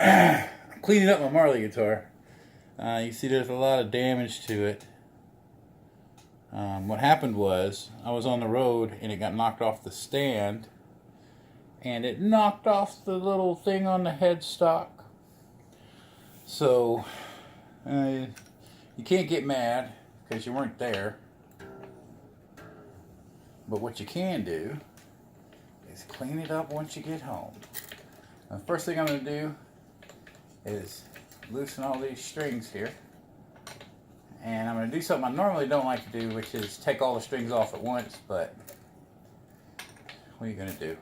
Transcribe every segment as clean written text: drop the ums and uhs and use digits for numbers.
I'm cleaning up my Marley guitar. You see there's a lot of damage to it. What happened was I was on the road and it got knocked off the stand, and it knocked off the little thing on the headstock. So you can't get mad because you weren't there. But what you can do is clean it up once you get home. Now, the first thing I'm going to do is loosen all these strings here. And I'm going to do something I normally don't like to do, which is take all the strings off at once, but what are you going to do?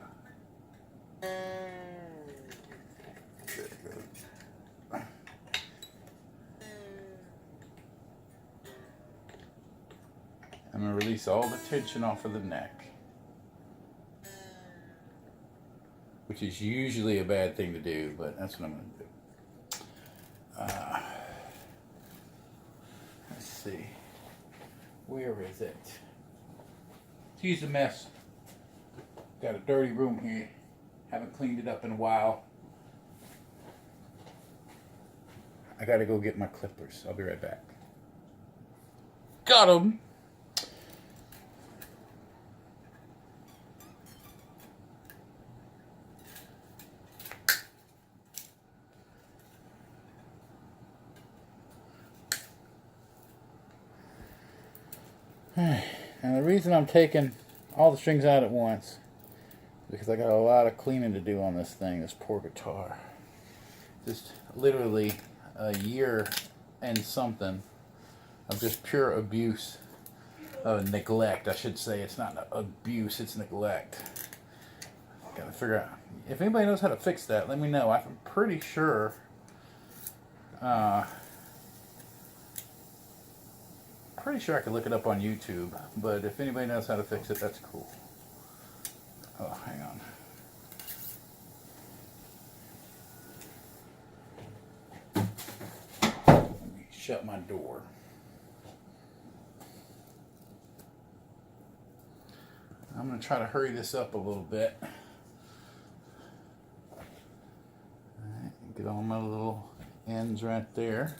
I'm going to release all the tension off of the neck, which is usually a bad thing to do, but that's what I'm going to do. Let's see. Where is it? Excuse the mess. Got a dirty room here. Haven't cleaned it up in a while. I gotta go get my clippers. I'll be right back. Got them! Now the reason I'm taking all the strings out at once is because I got a lot of cleaning to do on this thing, this poor guitar. Just literally a year and something of just pure abuse, neglect, I should say. It's not abuse, it's neglect. Gotta figure out, if anybody knows how to fix that, let me know. I'm pretty sure I could look it up on YouTube, but if anybody knows how to fix it, that's cool. Oh, hang on. Let me shut my door. I'm going to try to hurry this up a little bit. All right, get all my little ends right there.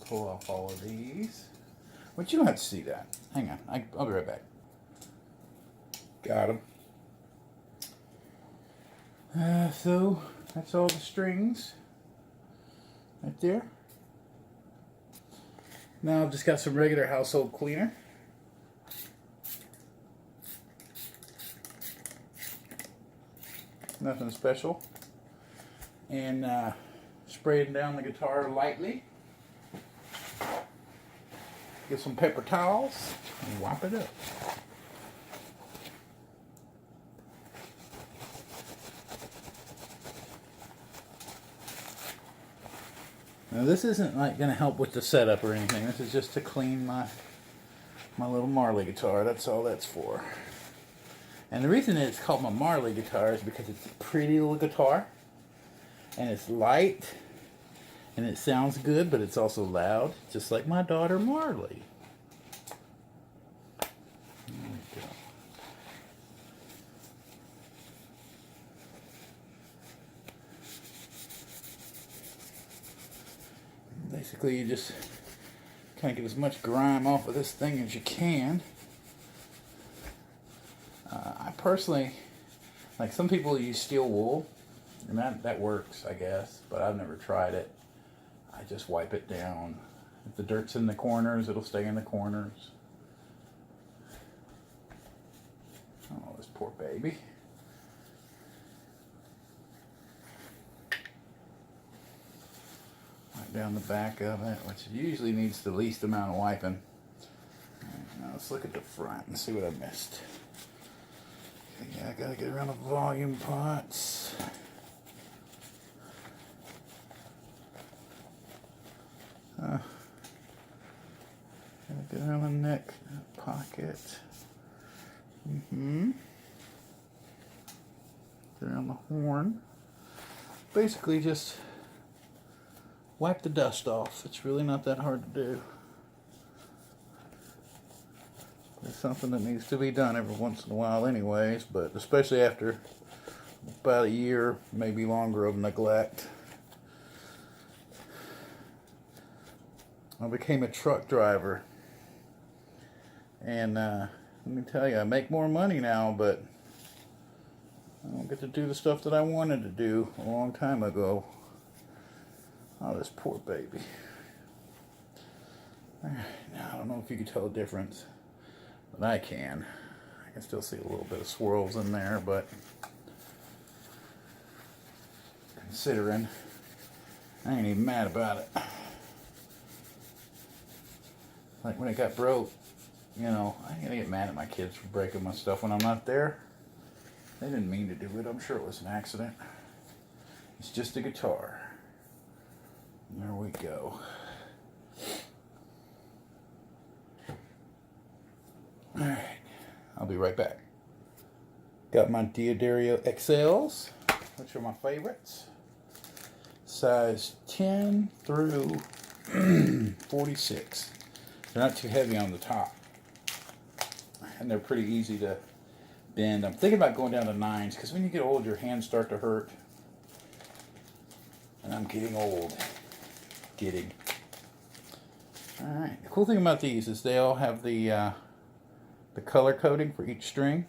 Pull off all of these. But you don't have to see that. Hang on. I'll be right back. Got them. So, that's all the strings. Right there. Now I've just got some regular household cleaner. Nothing special. And spraying down the guitar lightly. Get some paper towels and wipe it up. Now this isn't like going to help with the setup or anything. This is just to clean my little Marley guitar. That's all that's for. And the reason it's called my Marley guitar is because it's a pretty little guitar. And it's light. And it sounds good, but it's also loud, just like my daughter Marley. There we go. Basically, you just kind of get as much grime off of this thing as you can. I personally, like, some people use steel wool, and that works, I guess, but I've never tried it. I just wipe it down. If the dirt's in the corners, it'll stay in the corners. Oh, this poor baby. Wipe down the back of it, which usually needs the least amount of wiping. Right, now let's look at the front and see what I missed. Yeah, I gotta get around the volume pots. Gotta get around the neck pocket. Get around the horn. Basically just wipe the dust off. It's really not that hard to do. It's something that needs to be done every once in a while anyways, but especially after about a year, maybe longer, of neglect. I became a truck driver, and let me tell you, I make more money now, but I don't get to do the stuff that I wanted to do a long time ago. Oh, this poor baby. Now, I don't know if you can tell the difference, but I can. I can still see a little bit of swirls in there, but considering, I ain't even mad about it. Like when it got broke, you know, I ain't gonna get mad at my kids for breaking my stuff when I'm not there. They didn't mean to do it. I'm sure it was an accident. It's just a guitar. There we go. Alright, I'll be right back. Got my Diodario XLs, which are my favorites. Size 10 through 46. They're not too heavy on the top. And they're pretty easy to bend. I'm thinking about going down to 9s, because when you get old, your hands start to hurt. And I'm getting old. Alright, the cool thing about these is they all have the color coding for each string.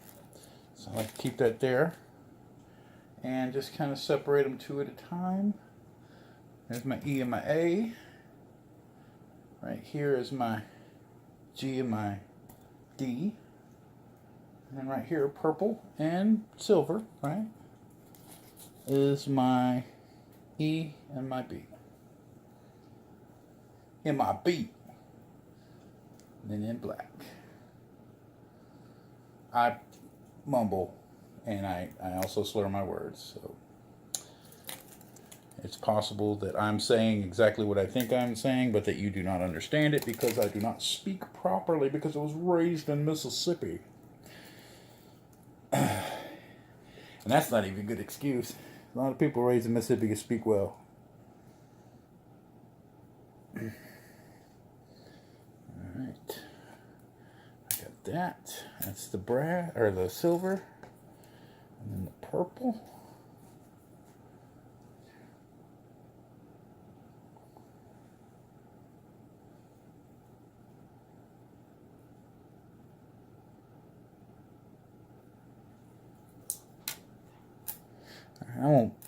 So I like to keep that there. And just kind of separate them 2 at a time. There's my E and my A. Right here is my G and my D. And then right here, purple and silver, right, is my E and my B. In my B. And then in black. I mumble, and I also slur my words, so it's possible that I'm saying exactly what I think I'm saying, but that you do not understand it because I do not speak properly because I was raised in Mississippi. And that's not even a good excuse. A lot of people raised in Mississippi can speak well. Alright. I got that. That's the brass, or the silver. And then the purple.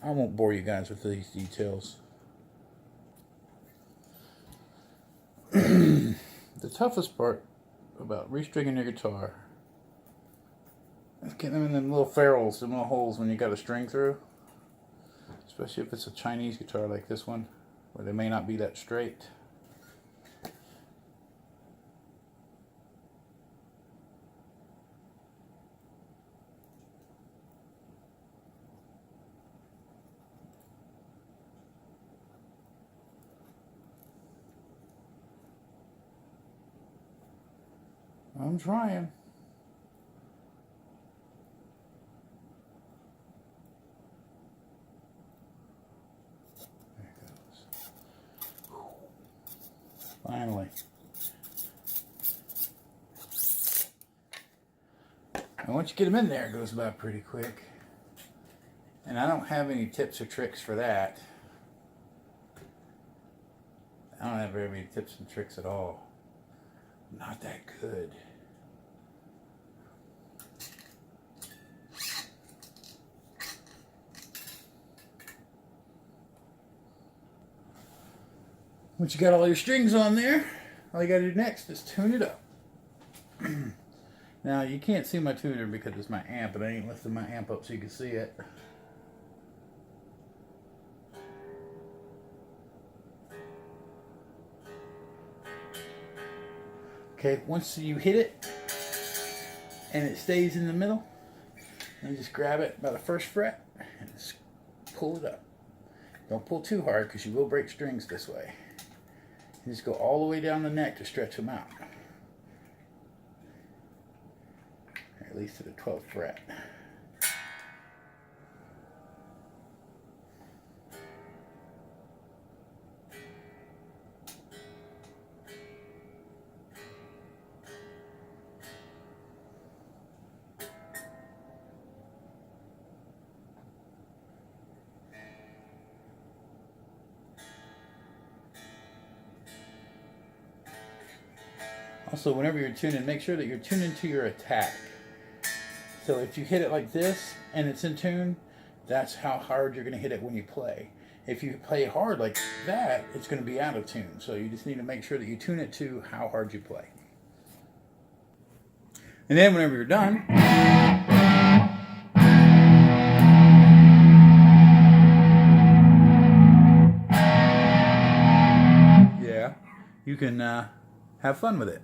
I won't bore you guys with these details. The toughest part about restringing your guitar is getting them in them little ferrules, them little holes when you got a string through. Especially if it's a Chinese guitar like this one, where they may not be that straight. I'm trying. There it goes. Finally. And once you get them in there, it goes by pretty quick. And I don't have any tips or tricks for that. I don't have very many tips and tricks at all. Not that good. Once you got all your strings on there, all you got to do next is tune it up. Now, you can't see my tuner because it's my amp, and I ain't lifting my amp up so you can see it. Okay, once you hit it, and it stays in the middle, you just grab it by the first fret, and just pull it up. Don't pull too hard, because you will break strings this way. You just go all the way down the neck to stretch them out. Or at least to the 12th fret. Also, whenever you're tuning, make sure that you're tuning to your attack. So if you hit it like this and it's in tune, that's how hard you're going to hit it when you play. If you play hard like that, it's going to be out of tune. So you just need to make sure that you tune it to how hard you play. And then whenever you're done, yeah, you can have fun with it.